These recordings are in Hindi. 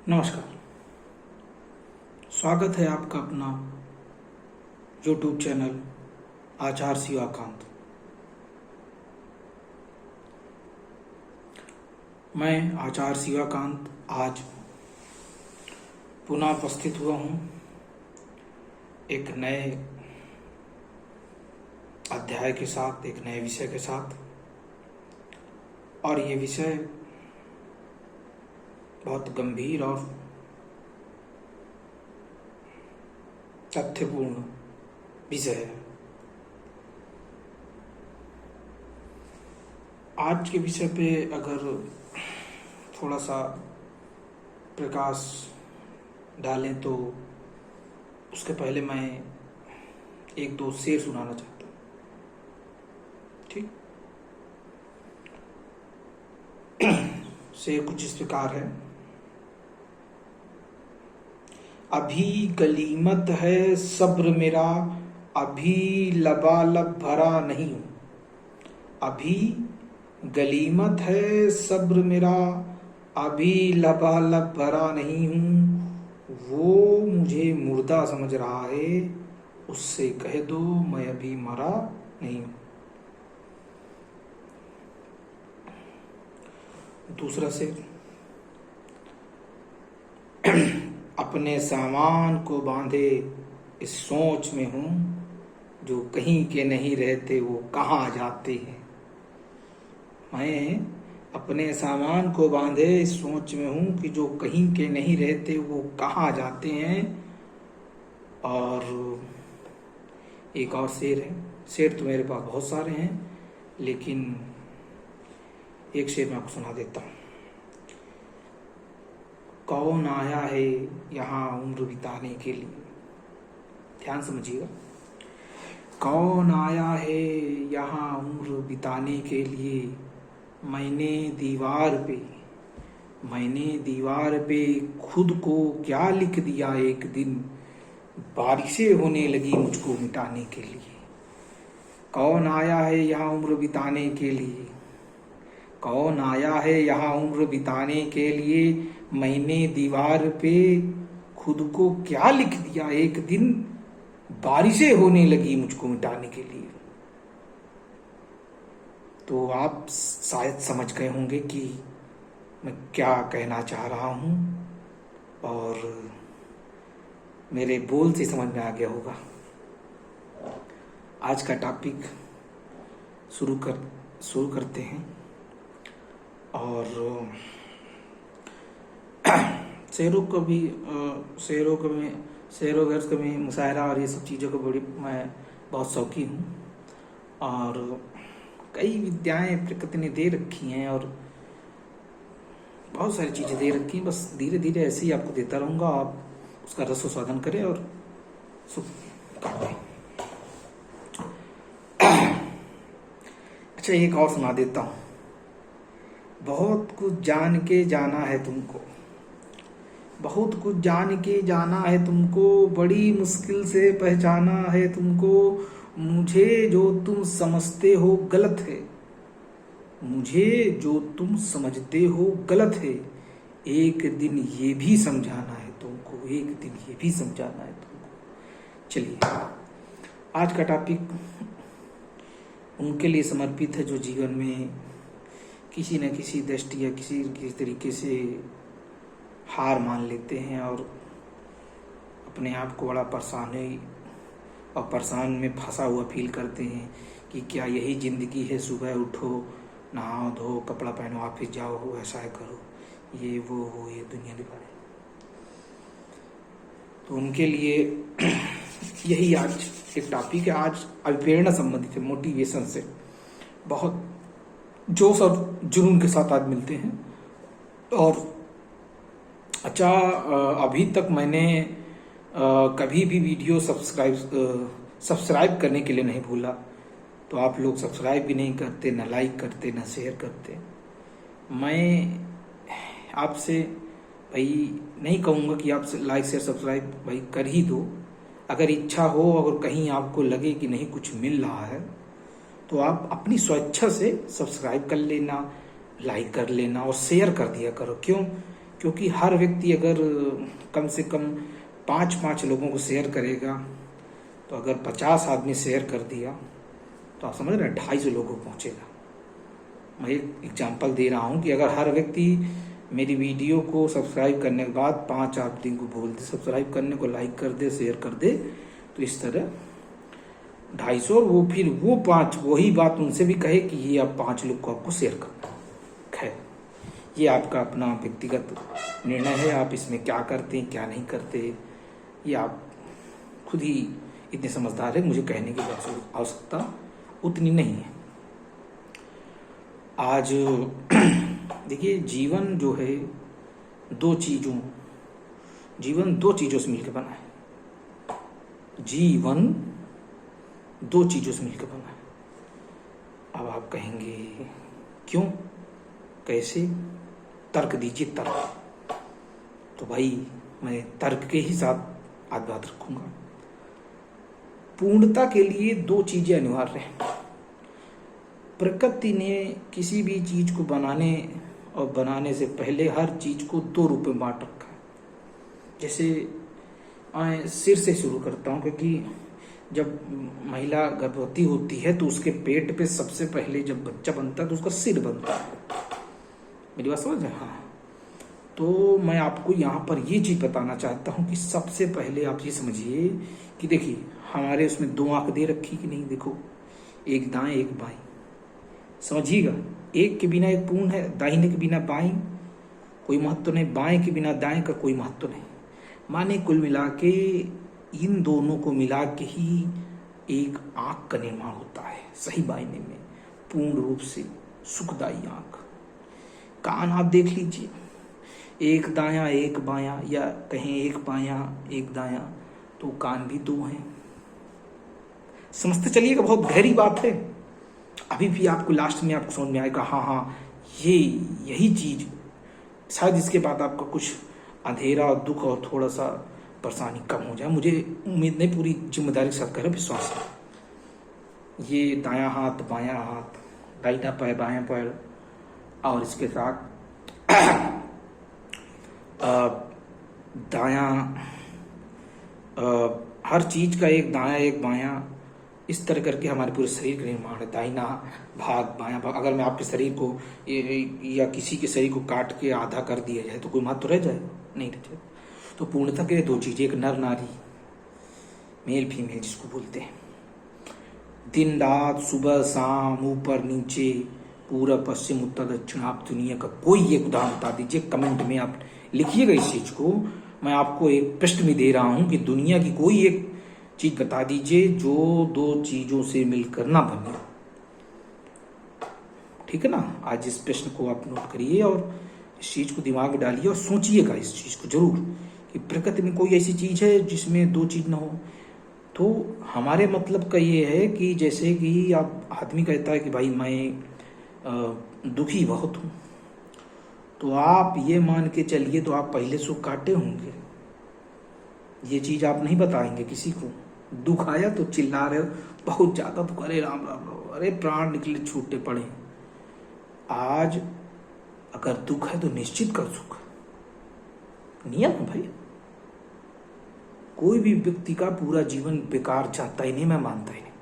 नमस्कार। स्वागत है आपका अपना YouTube चैनल आचार्य शिवाकांत। मैं आचार्य शिवाकांत आज पुनः उपस्थित हुआ हूँ एक नए अध्याय के साथ, एक नए विषय के साथ। और ये विषय बहुत गंभीर और तथ्यपूर्ण विषय है। आज के विषय पे अगर थोड़ा सा प्रकाश डालें तो उसके पहले मैं एक दो शेर सुनाना चाहता हूँ। ठीक, शेर कुछ इस प्रकार है। अभी गलीमत है सब्र मेरा, अभी लबालब भरा नहीं हूँ। अभी गलीमत है सब्र मेरा, अभी लबालब भरा नहीं हूँ। वो मुझे मुर्दा समझ रहा है, उससे कह दो मैं अभी मरा नहीं हूँ। दूसरा शेर। अपने सामान को बांधे इस सोच में हूँ, जो कहीं के नहीं रहते वो कहाँ जाते हैं। मैं अपने सामान को बांधे इस सोच में हूँ कि जो कहीं के नहीं रहते वो कहाँ जाते हैं। और एक और शेर है। शेर तो मेरे पास बहुत सारे हैं, लेकिन एक शेर मैं आपको सुना देता हूँ। कौन आया है यहाँ उम्र बिताने के लिए। ध्यान समझिएगा। कौन आया है यहाँ उम्र बिताने के लिए। मैंने दीवार पे खुद को क्या लिख दिया एक दिन, बारिशें होने लगी मुझको मिटाने के लिए। कौन आया है यहाँ उम्र बिताने के लिए। कौन आया है यहाँ उम्र बिताने के लिए। मैंने दीवार पे खुद को क्या लिख दिया एक दिन, बारिशें होने लगी मुझको मिटाने के लिए। तो आप शायद समझ गए होंगे कि मैं क्या कहना चाह रहा हूँ, और मेरे बोल से समझ में आ गया होगा। आज का टॉपिक शुरू करते हैं। और शेरों गर्ज का भी मुशायरा और ये सब चीज़ों को मैं बहुत शौकीन हूँ। और कई विद्याएं प्रकृति ने दे रखी हैं और बहुत सारी चीज़ें दे रखी हैं। बस धीरे धीरे ऐसे ही आपको देता रहूँगा, आप उसका रसोस्वादन करें और सुख काटें। अच्छा, एक और सुना देता हूँ। बहुत कुछ जान के जाना है तुमको, बहुत कुछ जान के जाना है तुमको, बड़ी मुश्किल से पहचाना है तुमको। मुझे जो तुम समझते हो गलत है, मुझे जो तुम समझते हो गलत है। एक दिन ये भी समझाना है तुमको, एक दिन ये भी समझाना है तुमको। चलिए, आज का टॉपिक उनके लिए समर्पित है जो जीवन में किसी न किसी दृष्टि या किसी तरीके से हार मान लेते हैं और अपने आप को बड़ा परेशान में फंसा हुआ फील करते हैं कि क्या यही ज़िंदगी है। सुबह उठो, नहाओ धो, कपड़ा पहनो, ऑफिस जाओ, ऐसा करो, ये वो ये दुनिया निभाए। तो उनके लिए यही आज एक टॉपिक है। आज अभिप्रेरणा संबंधित है, मोटिवेशन से बहुत जोश और जुनून के साथ आज मिलते हैं। और अच्छा, अभी तक मैंने कभी भी वीडियो सब्सक्राइब करने के लिए नहीं भूला, तो आप लोग सब्सक्राइब भी नहीं करते, ना लाइक करते, ना शेयर करते। मैं आपसे भाई नहीं कहूँगा कि आप लाइक शेयर सब्सक्राइब भाई कर ही दो। अगर इच्छा हो, अगर कहीं आपको लगे कि नहीं कुछ मिल रहा है, तो आप अपनी स्वेच्छा से सब्सक्राइब कर लेना, लाइक कर लेना और शेयर कर दिया करो। क्यों? क्योंकि हर व्यक्ति अगर कम से कम 5-5 लोगों को शेयर करेगा, तो अगर 50 आदमी शेयर कर दिया तो आप समझ रहे हैं 250 लोगों को पहुंचेगा। मैं एक एग्जांपल दे रहा हूं कि अगर हर व्यक्ति मेरी वीडियो को सब्सक्राइब करने के बाद 5 आदमी को बोल दे सब्सक्राइब करने को, लाइक कर दे, शेयर कर दे, तो इस तरह 250, और वो फिर वो 5 वही बात उनसे भी कहे कि ये आप 5 लोग को आपको शेयर करना। खैर, ये आपका अपना व्यक्तिगत निर्णय है, आप इसमें क्या करते हैं क्या नहीं करते, ये आप खुद ही इतने समझदार है, मुझे कहने की आवश्यकता उतनी नहीं है। आज देखिए, जीवन जो है जीवन दो चीजों से मिलकर बना है। जीवन 2 चीजों से मिलकर बना है। अब आप कहेंगे क्यों, कैसे, तर्क दीजिए, तर्क। तो भाई मैं तर्क के ही साथ आज बात रखूंगा। पूर्णता के लिए 2 चीजें अनिवार्य हैं। प्रकृति ने किसी भी चीज को बनाने और बनाने से पहले हर चीज को 2 रूप में बांट रखा है। जैसे मैं सिर से शुरू करता हूँ, क्योंकि जब महिला गर्भवती होती है तो उसके पेट पे सबसे पहले जब बच्चा बनता है तो उसका सिर बनता है। मेरी बात समझ है? हाँ। तो मैं आपको यहाँ पर ये चीज बताना चाहता हूँ कि सबसे पहले आप ये समझिए कि देखिए, हमारे उसमें 2 आंख दे रखी कि नहीं, देखो, एक दाएं एक बाएं, समझिएगा। एक के बिना एक पूर्ण है, दाहिने के बिना बाएं कोई महत्व नहीं, बाएं के बिना दाएं का कोई महत्व नहीं। माने कुल मिला के इन दोनों को मिला के ही एक आंख का निर्माण होता है, सही मायने में पूर्ण रूप से सुखदायी आंख। कान आप देख लीजिए, एक दायां एक बायां, या कहें एक बायां एक दायां, तो कान भी 2 हैं। समझते चलिएगा, बहुत गहरी बात है। अभी भी आपको लास्ट में आपको समझ में आएगा, हाँ, ये यही चीज, शायद इसके बाद आपका कुछ अंधेरा और दुख और थोड़ा सा परेशानी कम हो जाए। मुझे उम्मीद नहीं, पूरी जिम्मेदारी के साथ कह रहा हूं, विश्वास है। ये दायां हाथ बायां हाथ, दाहिना पैर बायां पैर, और इसके साथ दायां, हर चीज का एक दायां एक बायां, इस तरह करके हमारे पूरे शरीर का निर्माण है। दाहिना भाग बायां भाग। अगर मैं आपके शरीर को या किसी के शरीर को काट के आधा कर दिया जाए तो कोई महत्व रह जाएगा? नहीं रह जाएगा। तो पूर्णता के 2 चीजें, एक नर नारी, मेल फीमेल जिसको बोलते हैं, दिन रात, सुबह शाम, ऊपर नीचे, पूरब पश्चिम उत्तर दक्षिण, आप दुनिया का कोई एक उदाहरण बता दीजिए, कमेंट में आप लिखिएगा इस चीज को। मैं आपको एक प्रश्न भी दे रहा हूं कि दुनिया की कोई एक चीज बता दीजिए जो 2 चीजों से मिलकर ना बने। ठीक है ना? आज इस प्रश्न को आप नोट करिए और इस चीज को दिमाग में डालिए और सोचिएगा इस चीज को जरूर, कि प्रकृति में कोई ऐसी चीज है जिसमें 2 चीज ना हो। तो हमारे मतलब का ये है कि जैसे कि आप आदमी कहता है कि भाई मैं दुखी बहुत हूं, तो आप ये मान के चलिए तो आप पहले सुख काटे होंगे। ये चीज आप नहीं बताएंगे किसी को। दुख आया तो चिल्ला रहे हो बहुत ज्यादा दुख, अरे राम राम राम, अरे प्राण निकले छूटे पड़े। आज अगर दुख है तो निश्चित कर सुख, नियम है भाई। कोई भी व्यक्ति का पूरा जीवन बेकार जाता ही नहीं, मैं मानता ही नहीं,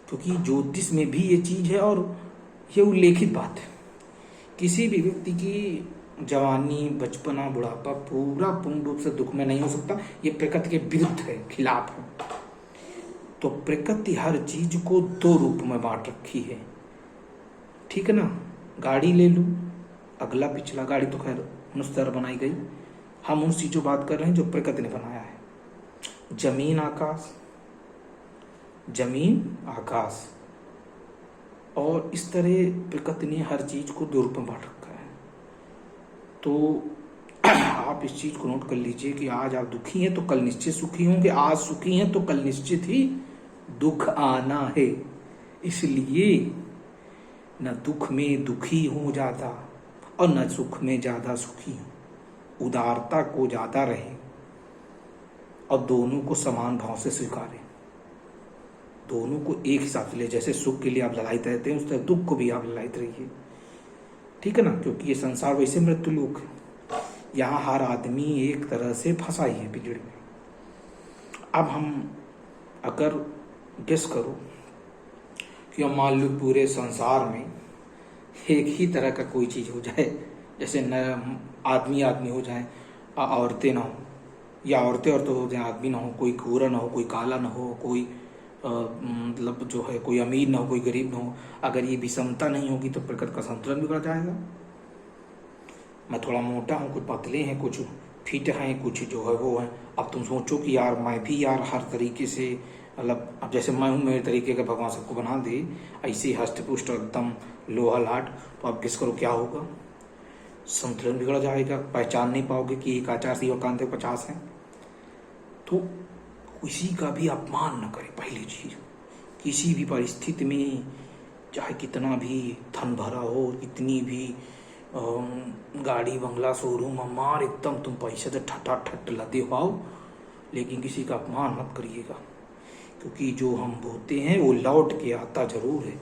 क्योंकि ज्योतिष में भी ये चीज है और ये उल्लेखित बात है। किसी भी व्यक्ति की जवानी, बचपना, बुढ़ापा पूरा पूर्ण रूप से दुख में नहीं हो सकता। ये प्रकृति के विरुद्ध है, खिलाफ है। तो प्रकृति हर चीज को 2 रूप में बांट रखी है। ठीक है ना? गाड़ी ले लूं, अगला पिछला, गाड़ी तो खैर उस तरह बनाई गई, हम उन चीजों बात कर रहे हैं जो प्रकृति ने बनाया है। जमीन आकाश, जमीन आकाश, और इस तरह प्रकृति ने हर चीज को 2 रूप में बांट रखा है। तो आप इस चीज को नोट कर लीजिए कि आज आप दुखी हैं तो कल निश्चित सुखी होंगे, आज सुखी हैं तो कल निश्चित ही दुख आना है। इसलिए न दुख में दुखी हो ज्यादा और न सुख में ज्यादा सुखी हो। उदारता को ज्यादा रहे और दोनों को समान भाव से स्वीकारें, दोनों को एक हिसाब से ले। जैसे सुख के लिए आप ललायित रहते हैं, उस तरह दुख को भी आप ललायित रहिए। ठीक है ना? क्योंकि ये संसार वैसे मृत्यु लोक है, यहाँ हर आदमी एक तरह से फंसा ही है बिजड़ी में। अब हम अगर गेस करो कि हम मान लो पूरे संसार में एक ही तरह का कोई चीज़ हो जाए, जैसे न आदमी आदमी हो जाए, औरतें ना हो, या औरतें हो जाए, आदमी ना हो, कोई गोरा ना हो, कोई काला ना हो, कोई मतलब जो है कोई अमीर ना हो, कोई गरीब ना हो, अगर ये विषमता नहीं होगी तो प्रकृति का संतुलन बिगड़ जाएगा। मैं थोड़ा मोटा हूँ, कुछ पतले हैं, कुछ फिट हैं, कुछ जो है वो है। अब तुम सोचो कि यार मैं भी यार हर तरीके से, मतलब अब जैसे मैं हूँ मेरे तरीके का भगवान सबको बना दे, ऐसे हष्ट पुष्ट एकदम लोहा लाट, तो आप गेस करो क्या होगा? संतुलन बिगड़ जाएगा, पहचान नहीं पाओगे कि एक आचार से कांते 50 हैं। तो किसी का भी अपमान न करें, पहली चीज। किसी भी परिस्थिति में, चाहे कितना भी धन भरा हो, कितनी भी गाड़ी बंगला शोरूम मार एकदम तुम पैसे से ठट लदे हो, लेकिन किसी का अपमान मत करिएगा, क्योंकि जो हम बोते हैं वो लौट के आता जरूर है।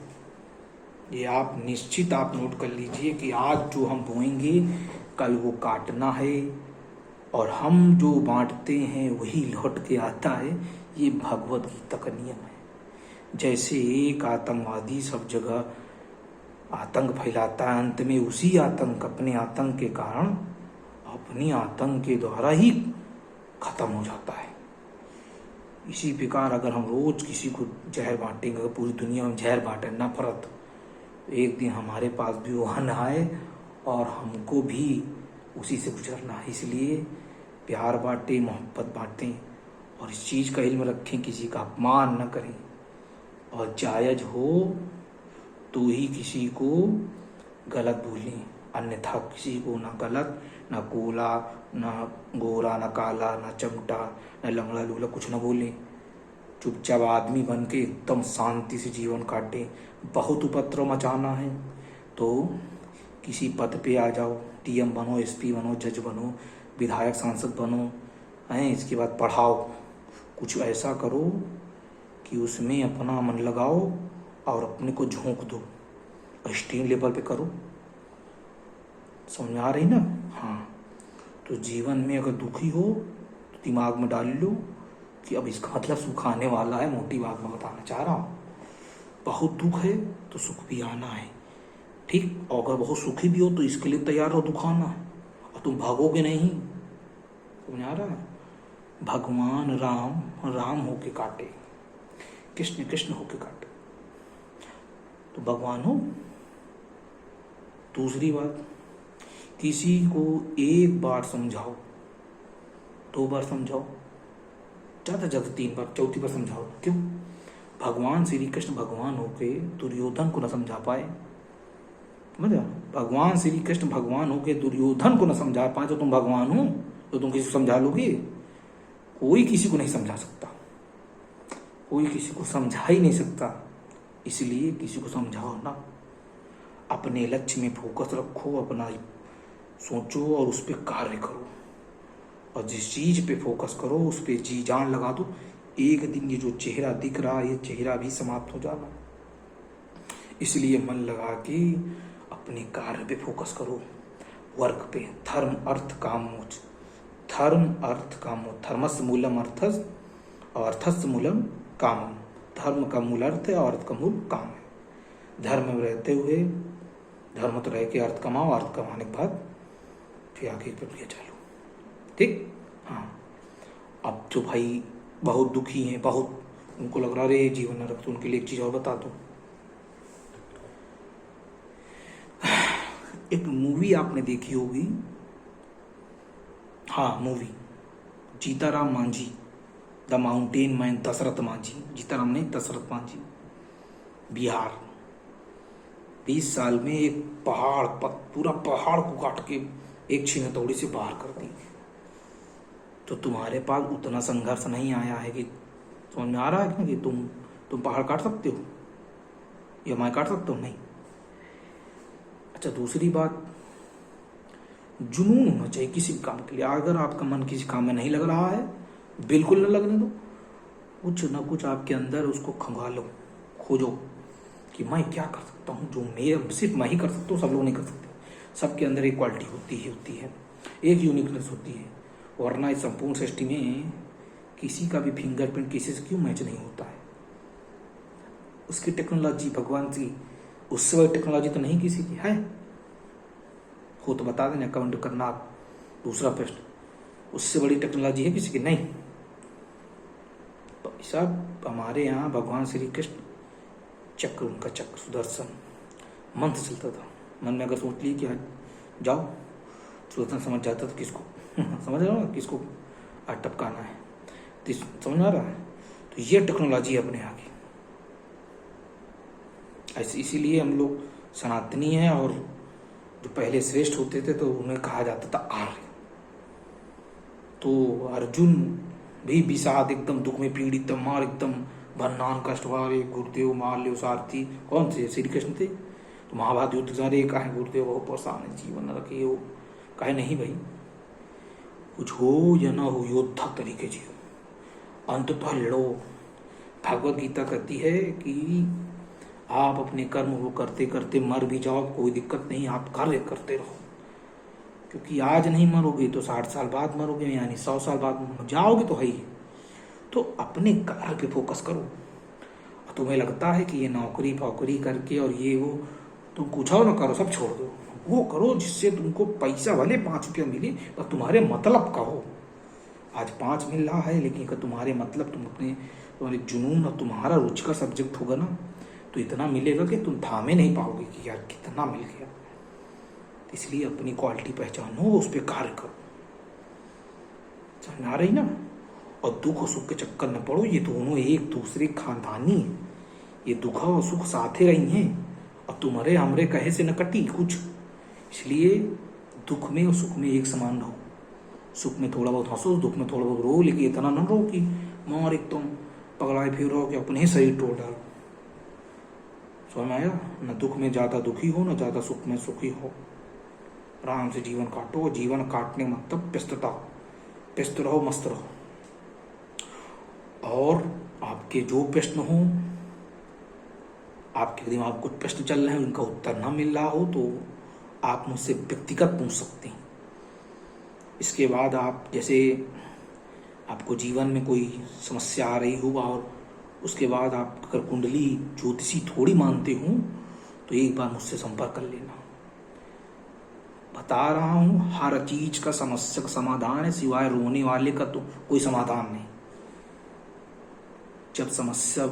ये आप निश्चित आप नोट कर लीजिए कि आज जो हम बोएंगे कल वो काटना है, और हम जो बांटते हैं वही लौट के आता है। ये भगवत गीता का नियम है। जैसे एक आतंकवादी सब जगह आतंक फैलाता है, अंत में उसी आतंक, अपने आतंक के कारण, अपनी आतंक के द्वारा ही खत्म हो जाता है। इसी प्रकार अगर हम रोज किसी को जहर बांटेंगे, अगर पूरी दुनिया में जहर बांटे नफरत, एक दिन हमारे पास भी वो अन्न आए और हमको भी उसी से गुजरना है। इसलिए प्यार बांटें, मोहब्बत बांटें, और इस चीज़ का इल्म रखें, किसी का अपमान न करें, और जायज हो तो ही किसी को गलत बोलें, अन्यथा किसी को ना गलत, ना कोला, ना गोरा, ना काला, ना चमटा, ना लंगड़ा लूला कुछ ना बोलें। चुपचाप आदमी बन के एकदम शांति से जीवन काटें। बहुत उपद्रव मचाना है तो किसी पद पे आ जाओ, डीएम बनो, एसपी बनो, जज बनो, विधायक सांसद बनो, हैं, इसके बाद पढ़ाओ, कुछ ऐसा करो कि उसमें अपना मन लगाओ और अपने को झोंक दो, एक्सट्रीम लेवल पे करो। समझ में आ रही ना? हाँ। तो जीवन में अगर दुखी हो तो दिमाग में डाल लो कि अब इसका मतलब सुख आने वाला है। मोटी बात मैं बताना चाह रहा हूँ, बहुत दुख है तो सुख भी आना है, ठीक। और अगर बहुत सुखी भी हो तो इसके लिए तैयार हो दुख आना, और तुम भागोगे नहीं। समझ आ रहा है? भगवान राम राम होके काटे, कृष्ण कृष्ण होके काटे, तो भगवान हो। दूसरी बात, किसी को एक बार समझाओ, 2 बार समझाओ, ज़्यादा ज़्यादा 3 बार, 4थी बार समझाओ। क्यों? भगवान श्री कृष्ण भगवान होके दुर्योधन को न समझा पाए, समझा? भगवान श्री कृष्ण भगवान होके दुर्योधन को न समझा पाए, तो तुम भगवान हो तो तुम किसी को समझा लोगे? कोई किसी को नहीं समझा सकता, कोई किसी को समझा ही नहीं सकता। इसलिए किसी को समझाओ ना, अपने लक्ष्य में फोकस रखो, अपना सोचो और उस पर कार्य करो, और जिस चीज पे फोकस करो उस पे जी जान लगा दो। एक दिन ये जो चेहरा दिख रहा है ये चेहरा भी समाप्त हो जाना। इसलिए मन लगा के अपने कार्य पे फोकस करो, वर्क पे। धर्म अर्थ काम मोक्ष, धर्म अर्थ काम मोक्ष, धर्मस्य मूलम अर्थस और अर्थस्य मूलम कामम। धर्म का मूल अर्थ है और अर्थ का मूल काम है। धर्म में रहते हुए धर्म तो रह के अर्थ कमाओ, अर्थ कमाने के बाद फिर आगे की प्रक्रिया चालू, ठीक। हाँ। अब जो भाई बहुत दुखी हैं, बहुत उनको लग रहा है जीवन नरक, तो उनके लिए एक चीज़ और बता दूं। एक मूवी आपने देखी होगी, हाँ movie, Jitaram Manjhi, the mountain man, Dashrath Manjhi, Jitaram नहीं दशरथ मांझी। बिहार 20 साल में एक पहाड़, पूरा पहाड़ को काट के एक छीन हथौड़ी से बाहर कर दी। तो तुम्हारे पास उतना संघर्ष नहीं आया है कि समझ में आ रहा है कि तुम पहाड़ काट सकते हो या मैं काट सकता हूँ? नहीं। अच्छा, दूसरी बात, जुनून होना चाहिए किसी भी काम के लिए। अगर आपका मन किसी काम में नहीं लग रहा है, बिल्कुल न लगने दो, कुछ ना कुछ आपके अंदर उसको खंगालो, खोजो कि मैं क्या कर सकता हूँ, जो मेरे सिर्फ मैं ही कर सकता हूँ, सब लोग नहीं कर सकते। सबके अंदर एक क्वालिटी होती है। एक यूनिकनेस होती है, वरना इस संपूर्ण सृष्टि में किसी का भी फिंगरप्रिंट किसी से क्यों मैच नहीं होता है। उसकी टेक्नोलॉजी भगवान की, उससे बड़ी टेक्नोलॉजी तो नहीं किसी की है। हो तो बता देना, कमेंट करना आप। दूसरा प्रश्न, उससे बड़ी टेक्नोलॉजी है किसी की? नहीं। साहब हमारे यहाँ भगवान श्री कृष्ण चक्र, उनका चक्र सुदर्शन मंत्र चलता था। मन में अगर सोच ली कि आज जाओ, सुदर्शन समझ जाता था किसको समझ रहा हो, किसको आज टपकाना है, तो समझ आ रहा है। तो ये टेक्नोलॉजी अपने यहाँ की ऐसे, इसीलिए हम लोग सनातनी हैं। और जो पहले श्रेष्ठ होते थे तो उन्हें कहा जाता था आर्य। तो अर्जुन भी विषाद, एकदम दुख में पीड़ित, मार एकदम भन्नान कष्ट वाले, गुरुदेव मार लो सारथी। कौन थे? श्री कृष्ण थे। तो महाभारत युद्ध सारे कहे गुरुदेव बहुत परेशान है, जीवन रखे हो। कहे नहीं भाई, कुछ हो या ना हो, योद्धा तरीके जियो, अंततः लड़ो। भगवत गीता कहती है कि आप अपने कर्म को करते करते मर भी जाओ, कोई दिक्कत नहीं, आप कार्य करते रहो। क्योंकि आज नहीं मरोगे तो 60 साल बाद मरोगे, यानी 100 साल बाद जाओगे तो है ही। तो अपने कार्य पे फोकस करो। तुम्हें लगता है कि ये नौकरी फौकरी करके और ये वो, तुम कुछ और ना करो, सब छोड़ दो। वो करो जिससे तुमको पैसा भले 5 रुपया मिले, पर तुम्हारे मतलब का हो। आज 5 मिल रहा है, लेकिन अगर तुम्हारे मतलब, तुम्हारे जुनून और तुम्हारा रुचि का सब्जेक्ट होगा ना, तो इतना मिलेगा कि तुम थामे नहीं पाओगे कि यार कितना मिल गया। इसलिए अपनी क्वालिटी पहचानो, उस पर कार्य करो। समझ आ रही ना? और दुख और सुख के चक्कर न पड़ो, ये दोनों एक दूसरे खानदानी है। ये दुख और सुख साथे रही हैं, और तुम्हारे हमरे कहे से न कटी कुछ। इसलिए दुख में और सुख में एक समान रहो। सुख में थोड़ा बहुत हंसो, दुख में थोड़ा बहुत रो, लेकिन इतना न रो कि मार एकदम पगलाए फिर रहो कि अपने ही शरीर तोड़ डालो। समझ में आया? न दुख में ज्यादा दुखी हो, न ज्यादा सुख में सुखी हो। आराम से जीवन काटो। जीवन काटने मतलब व्यस्तता, व्यस्त रहो, मस्त रहो। और आपके जो प्रश्न हो, आपके दिमाग कुछ प्रश्न चल रहे हैं, उनका उत्तर ना मिल रहा हो, तो आप मुझसे व्यक्तिगत पूछ सकते हैं। इसके बाद आप, जैसे आपको जीवन में कोई समस्या आ रही हो, और उसके बाद आप अगर कुंडली ज्योतिषी थोड़ी मानते हो, तो एक बार मुझसे संपर्क कर लेना। बता रहा हूँ, हर चीज का समस्या का समाधान है, सिवाय रोने वाले का तो कोई समाधान नहीं। जब समस्या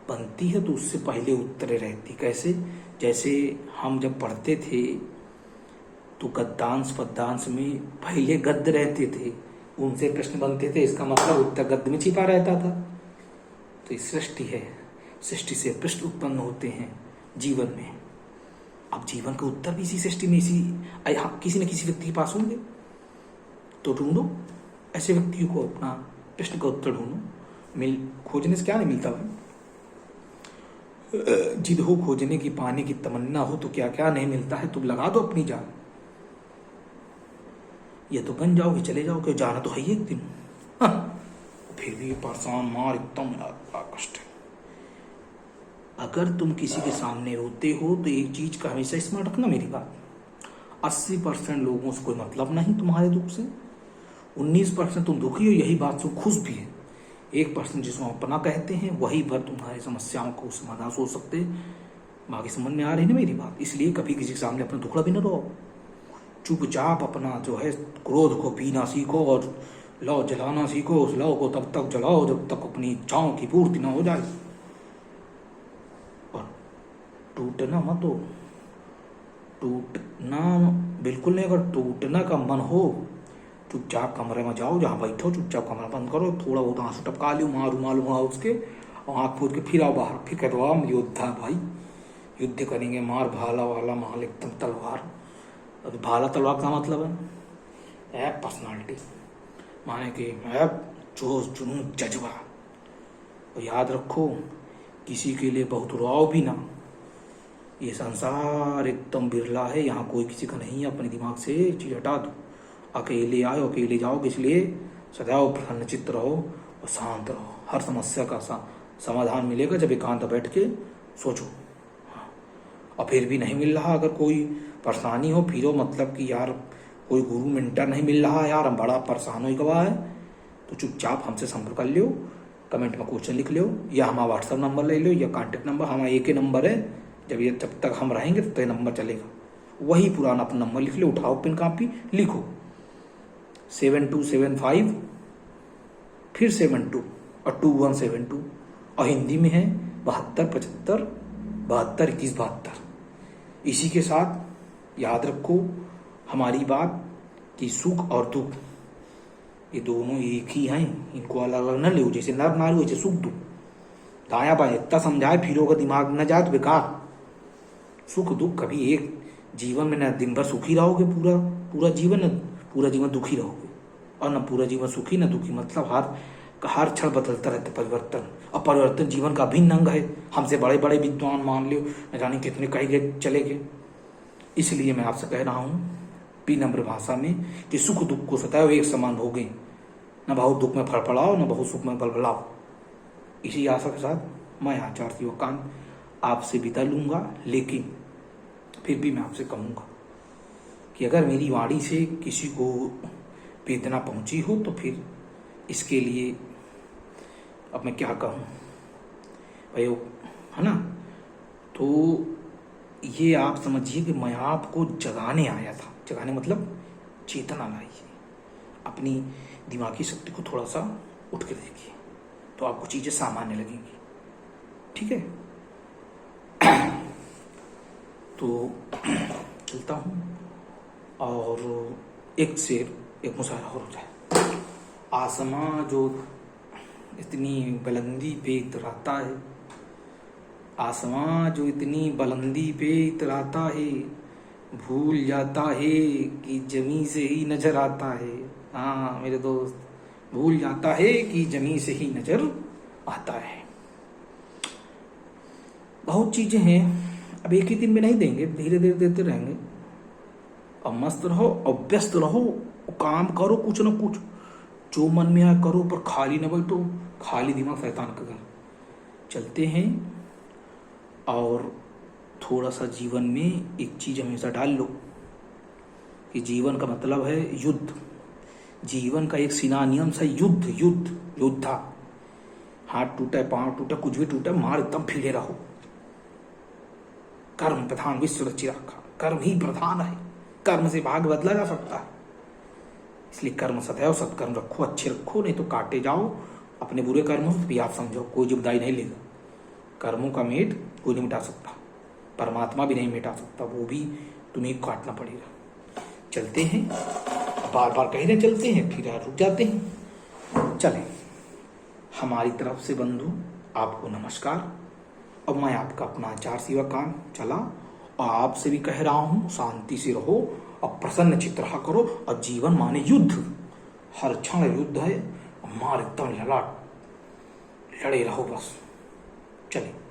बनती है तो उससे पहले उत्तरे रहती। कैसे? जैसे हम जब पढ़ते थे तो गद्यांश पद्यांश में पहले गद्य रहते थे, उनसे प्रश्न बनते थे, इसका मतलब उत्तर गद्य में छिपा रहता था। तो ये सृष्टि है, सृष्टि से प्रश्न उत्पन्न होते हैं जीवन में। अब जीवन का उत्तर भी इसी सृष्टि में, किसी न किसी व्यक्ति के पास होंगे। तो ढूंढो ऐसे व्यक्तियों को, अपना प्रश्न का उत्तर ढूंढो। खोजने से क्या नहीं मिलता भाई। जिद हो खोजने की, पाने की तमन्ना हो, तो क्या क्या नहीं मिलता है। तुम लगा दो अपनी जान, ये तो बन जाओगे, चले जाओगे, जाना तो है ही एक दिन। फिर भी परेशान, मार एकदम कष्ट है। अगर तुम किसी के सामने रोते हो तो एक चीज का हमेशा स्मरण रखना मेरी बात, 80% लोगों से कोई मतलब नहीं तुम्हारे दुख से। 19% तुम दुखी हो, यही बात से खुश भी है। 1% जिसको अपना कहते हैं, वही भर तुम्हारी समस्याओं को समाधान सोच सकते हैं। बाकी समझ में आ रही ना मेरी बात? इसलिए कभी किसी के सामने अपना दुखड़ा भी न रो। चुपचाप अपना जो है क्रोध को पीना सीखो, और लौ जलाना सीखो। उस लौ को तब तक जलाओ जब तक अपनी इच्छाओं की पूर्ति न हो जाए। और टूटना मत हो, टूटना बिल्कुल नहीं। अगर टूटना का मन हो, चुपचाप कमरे में जाओ, जहाँ बैठो चुपचाप कमरा बंद करो, थोड़ा बहुत आंसू टपका लो, मारू उसके, और आँख फूट के फिर आओ बाहर। फिर कह दो हम योद्धा भाई, युद्ध करेंगे, मार भाला वाला माल एकदम तलवार। अब भाला तलवार का मतलब है पर्सनालिटी, माने कि जोश जुनून जज्बा। और याद रखो, किसी के लिए बहुत रोओ भी ना। ये संसार एकदम बिरला है, यहाँ कोई किसी का नहीं है। अपने दिमाग से चीज हटा दो। अकेले आए, अकेले जाओगे, इसलिए सदैव प्रसन्नचित्त रहो और शांत रहो। हर समस्या का समाधान मिलेगा जब एकांत बैठ के सोचो। और फिर भी नहीं मिल रहा, अगर कोई परेशानी हो, फिरो मतलब कि यार कोई गुरु मेंटर नहीं मिल रहा यार, हम बड़ा परेशान हो गवा है, तो चुपचाप हमसे संपर्क कर लो, कमेंट में क्वेश्चन लिख लो, या हमारा व्हाट्सअप नंबर ले लो, या कॉन्टेक्ट नंबर हमारा एक ही नंबर है। जब तक हम रहेंगे तब तक ये नंबर चलेगा, वही पुराना अपना नंबर लिख लो, उठाओ पेन कापी, लिखो 7275 फिर 72 और 2172, और हिंदी में है 7275 72 21 72। इसी के साथ याद रखो हमारी बात कि सुख और दुख ये दोनों एक ही हैं, इनको अलग अलग न लो। जैसे नर नारी वैसे सुख दुख, दाया बाएं इतना समझाए फिर होगा दिमाग न जाए तो बेकार। सुख दुख कभी एक जीवन में, न दिन भर सुखी रहोगे पूरा जीवन, न पूरा जीवन दुखी रहोगे, और न पूरा जीवन सुखी न दुखी। मतलब हर क्षण बदलता रहता परिवर्तन, और परिवर्तन जीवन का अभिन्न अंग है। हमसे बड़े बड़े विद्वान मान लो, न जाने कितने कहे गए चले गए। इसलिए मैं आपसे कह रहा हूँ विनम्र भाषा में कि सुख दुख को सताओ एक समान हो गए, न बहुत दुख में फड़फड़ाओ न बहुत सुख में बलबलाओ। इसी आशा के साथ मैं आचार्य शिवकांत आपसे विदा लूंगा, लेकिन फिर भी मैं आपसे कहूँगा कि अगर मेरी वाणी से किसी को वेदना पहुंची हो तो फिर इसके लिए अब मैं क्या कहूँ भाई, है ना। तो ये आप समझिए कि मैं आपको जगाने आया था, जगाने मतलब चेतना लाइए, अपनी दिमागी शक्ति को थोड़ा सा उठ के देखिए, तो आपको चीज़ें सामान्य लगेंगी, ठीक है। तो चलता हूँ, और एक शेर एक मुशायरा हो जाए। आसमां जो इतनी बुलंदी पे इतराता है, आसमां जो इतनी बुलंदी पे इतराता है, भूल जाता है कि जमी से ही नजर आता है। हाँ मेरे दोस्त, भूल जाता है कि जमी से ही नजर आता है। बहुत चीजें हैं, अब एक ही दिन में नहीं देंगे, धीरे धीरे देते रहेंगे। और मस्त रहो और व्यस्त रहो, काम करो कुछ ना कुछ, जो मन में आए करो, पर खाली न बैठो, खाली दिमाग शैतान का घर। चलते हैं, और थोड़ा सा जीवन में एक चीज हमेशा डाल लो कि जीवन का मतलब है युद्ध। जीवन का एक सिनोनियम है युद्ध, युद्ध योद्धा। हाथ टूटे पांव टूटे कुछ भी टूटे, मार एकदम फिरे रहो। कर्म प्रधान विश्व रची रखा, कर्म ही प्रधान है, कर्म से भाग्य बदला जा सकता है। इसलिए कर्म सदैव सत्कर्म रखो, अच्छे रखो, नहीं तो काटे जाओ। अपने बुरे कर्मों से भी आप समझो कोई जिम्मेदारी नहीं लेगा। कर्मों का मेट कोई नहीं मिटा सकता, परमात्मा भी नहीं मिटा सकता, वो भी तुम्हें काटना पड़ेगा। चलते हैं, बार बार कह रहे चलते हैं, फिर रुक जाते हैं। चलें, हमारी तरफ से बंधु आपको नमस्कार, और मैं आपका अपना आचार्य शिवकांत चला, और आपसे भी कह रहा हूँ शांति से रहो और प्रसन्न चित्त रहा करो। और जीवन माने युद्ध, हर क्षण युद्ध है, मार एकदम लड़ाट, लड़े रहो बस। चले।